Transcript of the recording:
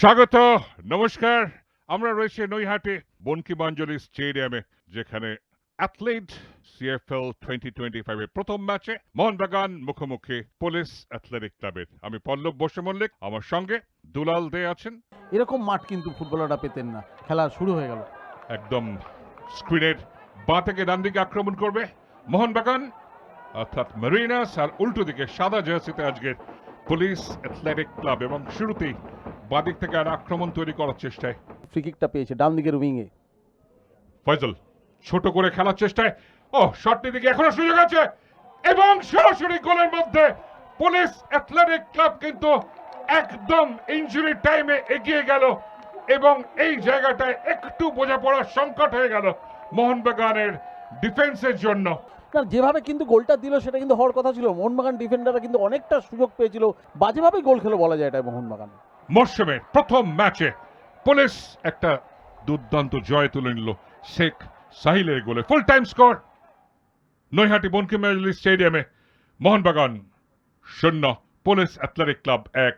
স্বাগত, নমস্কার। আমরা রয়েছে নৈহাটি বঙ্কিমাঞ্জলি স্টেডিয়ামে, যেখানে অ্যাথলেট সিএফএল 2025 এর প্রথম ম্যাচে মোহনবাগান মুখোমুখি পুলিশ অ্যাথলেটিক ক্লাবের। আমি পল্লব বসু মল্লিক, আমার সঙ্গে দুলাল দে আছেন। এরকম মাঠ কিন্তু ফুটবলাররা পেতেন না। খেলা শুরু হয়ে গেল। একদম স্ক্রিনের বাঁ থেকে ডান দিকে আক্রমণ করবে মোহনবাগান অর্থাৎ মেরিনাস, আর উল্টো দিকে সাদা জার্সিতে আজকের পুলিশ অ্যাথলেটিক ক্লাব। এবং শুরুতেই বাদিক থেকে আর আক্রমণ তৈরি করার চেষ্টায় ফ্রি কিকটা পেয়েছে ডান দিকের উইংয়ে। ফয়জল ছোট করে খেলার চেষ্টায়, শটটি দিকে এখনো সুযোগ আছে এবং সরাসরি গোলের মধ্যে পুলিশ অ্যাথলেটিক ক্লাব কিন্তু একদম ইনজুরি টাইমে এগিয়ে গেল এবং এই জায়গাটায় একটু বোঝাপড়ার সংকট হয়ে গেল মোহনবাগানের ডিফেন্সের জন্য। না, যেভাবে কিন্তু গোলটা দিল সেটা কিন্তু হওয়ার কথা ছিল। মোহনবাগান ডিফেন্ডাররা কিন্তু অনেকটা সুযোগ পেয়েছিল, বাজেভাবেই গোল খেলো বলা যায় এটা মোহনবাগান। মরশুমের প্রথম ম্যাচে পুলিশ একটা দুর্দান্ত জয় তুলে নিল শেখ সাহিলের গোলে। ফুল টাইম স্কোর নৈহাটি বঙ্কিমাঞ্জলি স্টেডিয়ামে, মোহনবাগান 0, পুলিশ অ্যাথলেটিক ক্লাব 1।